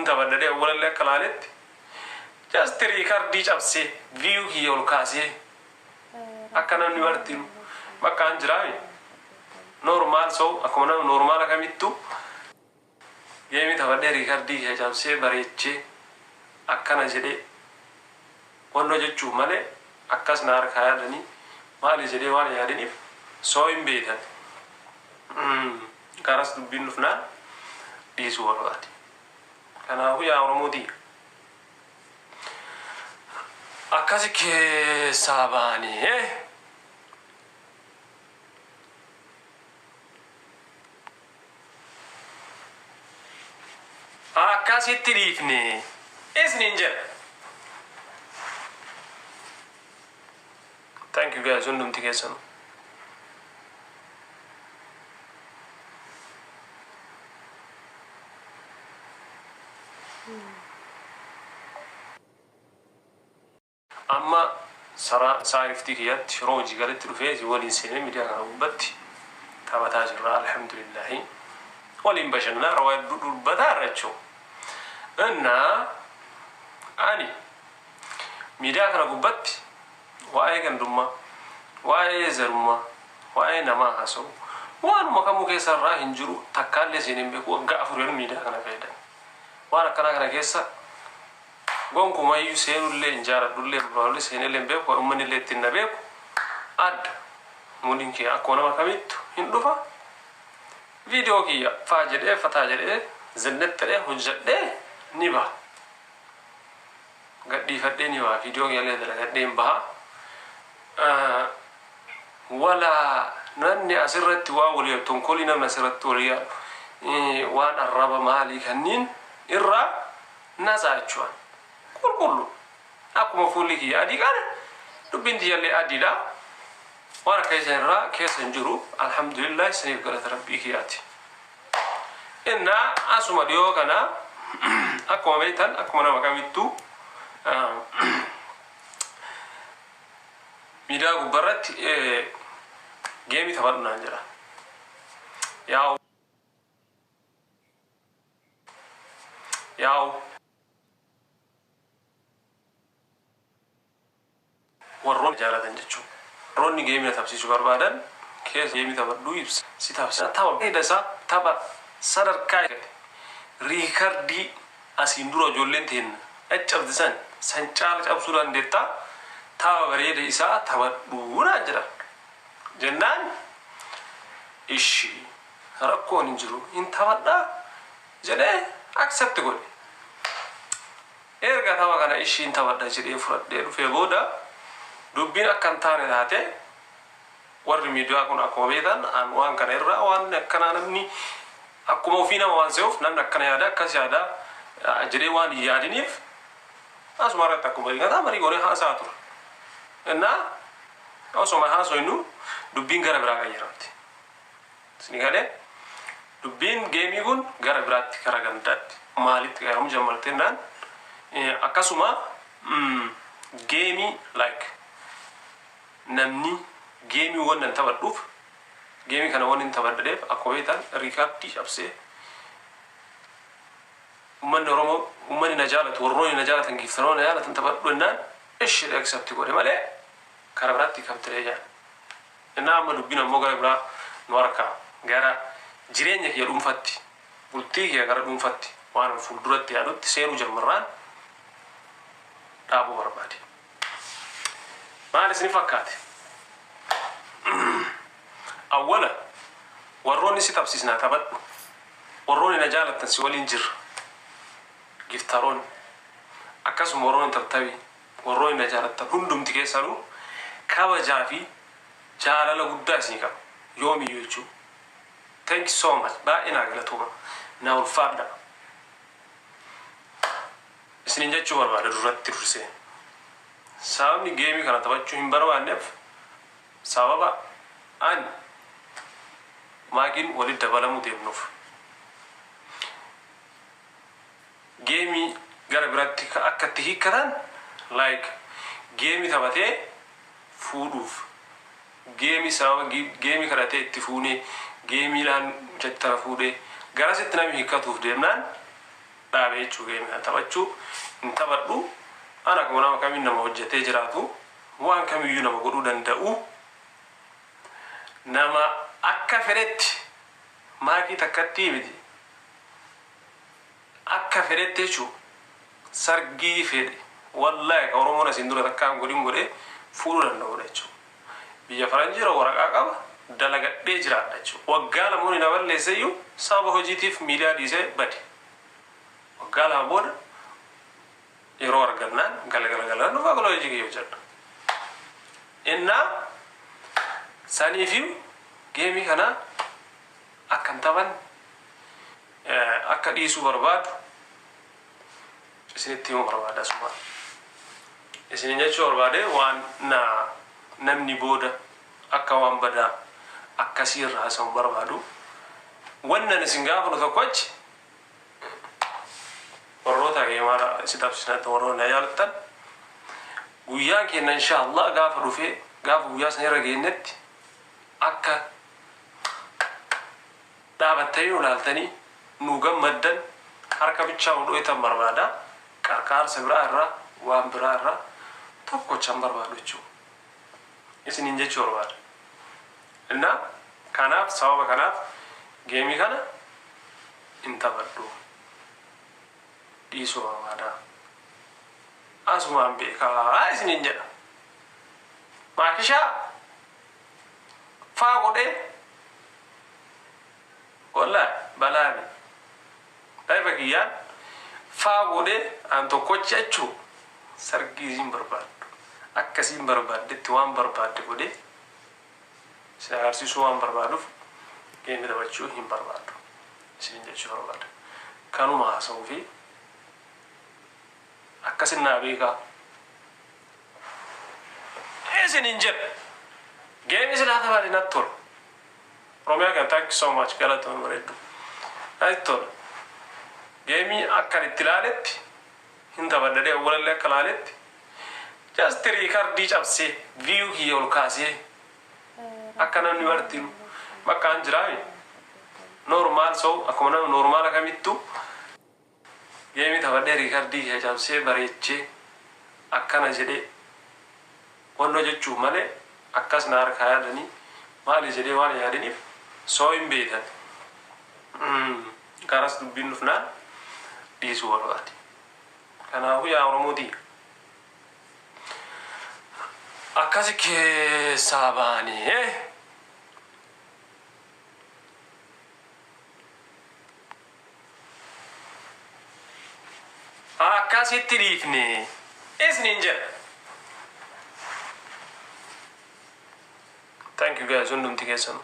tabadde wala kalalet just record chapse view hi ol kase akana ni wartin makan jiraami normal so akona normal kamittu yemi tabadde record hi chapse bareche akana jede wono jechu male akkas nar kayadani mali jede wala yadini so imbeetan karas dubbin nufna disu warwati kana huya oromodi akasi ke sabani akasi tirifne is ninja. Thank you guys undum tigesan amma sara saifti kiyat roji galet rufezi wali sene media kana ubatti tabata jirra alhamdulillah wali bashanna rawad badaracho anna ani media kana ubatti wae ganduma wae zaruma wae nama haso wan makamu ke sarra hinjuru takalle sene be ko gafur media kana fayda wana kana kessa gonku mayu senulle njara dulle bawle senele be ko umani letinna be ko ad muninki akona makamit hindufa video ki fajede fatajede zannatale hujjade niba gaddi fadde ni wa video ki alle dala gadde mba wala nanni asirratti wa wali tonkolina nasirratti waliya wan araba mali kanin irra nasachwa kullu akuma fuliki adi kan dubinti yalle adida wara kaysenra kesenjuru alhamdulillah sanif galat rabbiki ati inna asuma dio kana akuma baitan akuma makamittu midagu barat gemi tabarna njara yaw warron jaalatan jechuun roonni geemii tabsiisuu barbaadan keessa geemii tabadhuu ibsa si tabsa taba edasa taba sadarkaa riikardii asiin dura ijoolleen teen accabdisan san caala cabsuu dandeetta taba bareeda isaa tabadhuu naan jedha jennaan ishi rakkoon hin jiru hin tabadhaa jedhee accept godhe erga taba kana ishi hin tabadha jedhee fudhadhee dhufee booda dubbin akkan taane taate warri miidiyaa kun akkuma beekan an waan kana irraa waan akkana namni akkuma ofii nama waan se'uuf namni akkana yaada akkas yaada jedhee waan yaadiniif asuma irratti akkuma beekataa marii goonee haasaa ture innaa osoma haasoynu dubbiin gara biraa qayyaramti isni galee dubbiin geemii kun gara biraatti gara gandaatti maalitti qayyaramu jammalteennaan akkasuma geemii like namni geemii wannan tabadhuuf geemii kana wannan tabadhadeef akkuma beekan riikardii cabsee ummanni oromoo ummanni na jaalatu warroonni na jaalatan giiftanoo na jaalatan tabadhuennaan ishee accept godhe malee kara biraatti kabtiree jaan innaa amma dubbiin ammoo gara biraa nu harkaa gara jireenya kiyya dhuunfatti bultii kiyya gara dhuunfatti waan fuulduratti yaadutti seenuu jammarraan dhaabuu barbaade maal isini fakkaate awwala warroonni si tabsiisnaa tabadhu warroonni na jaalatan si waliin jirra giftaroon akkasuma warroonni tabtabii warroonni na jaalatan hundumti keessanuu kabajaa fi jaalala guddaa isinii qaba yoomiyyuu jechuu thank you so much baay'inaa galatooma naa ulfaadha isinin jechuu barbaada duratti dursee sababni geemii kana taphachuu hin barbaanneef sababa ani maagiin walitti dabalamuu deemnuuf geemii gara biraatti akka itti hiikkatan like geemii taphatee fuudhuuf geemii sababa geemii kadhatee itti fuunee geemii laan jettara fuudhee garasitti namni hiikkatuuf deemnaan dhaabee jechuu geemii kana taphachuu hin taphadhu. Ana kuma nama kamiin nama hojjetee jiraatu waan kamiyyuu nama godhuu danda'u nama akka fedhetti maakii takkatti miti akka fedhetti jechuun sargii fedhe wallahi ka Oromoon asiin dura takkaan godhe fuudhuu danda'udha jechuudha. Biyya Faranjiira waraqaa qaba dalagadhee jiraadha jechuudha. Waggaa lamuun hin balleesseyyuu sababa hojiitiif miidiyaa dhiisee bade. Waggaa lama booda yeroo argannaan galagalaan dhufaa galoo hojii kiyyoo jedha. Innaa saniifiyu geemii kana akkan taphan akka dhiisuu barbaadu isinitti himuu barbaada suma. Isinin jechuu barbaade waan namni booda akka waan badaa akkasii irraa haasa'uu barbaadu. Wannan isin gaafanu tokko achi warroota geemaadha isin tabsinatti warroonni yaaltan guyyaan keenya inshaallah gaafa dhufee gaafa guyyaa sana irra geenyetti akka dhaabattanii ulaaltanii nu gammaddan harka bichaa hudhoitan barbaada. Qarqaarsa biraa irraa waan biraa irraa tokkochaan barbaadu jechuudha. Isinin jechuu barbaada. Innaa kanaaf sababa kanaaf geemii kana hin taphadhu dhiisuu barbaada. Asumaan beekaa isinin jedha. Maakishaa faa godhee wallahi balaami dhaiba kiyyaan faa godhee an tokkochi jechuu sargii isin barbaaddu akkasiin barbaaddetti waan barbaadde godhee si agarsiisuu waan barbaaduuf geemii taphachuu hin barbaaddu isinin jechuu barbaada. Kanuma haasa'uu fi akkasin naa beekaa isinin jedha geemii silaa taphaati natti tola. Oromiyaa kan thank you so much galatoon bareeddu natti tola. Geemii akkan itti ilaaletti hin taphadhadhee awwalallee akka ilaaletti just riikardii cabsee viyuu kiyya ol kaasee akka namni bartiinu bakka an jiraami normaal soo akkuma nama normaala kamittu geemii taphadhee riikardii kiyya cabsee bareechee akkana jedhee wannoo jechuuf malee akkas na harkaa yaadanii maali jedhee waan yaadaniif soo hin beekan garas dubbiin dhufnaan dhiisuu barbaade. Kanaafuu yaa Oromootii akkasi keessaa baanii akkasitti dhiifne isinin jedha. Thank you guys, hundumti keessanuu.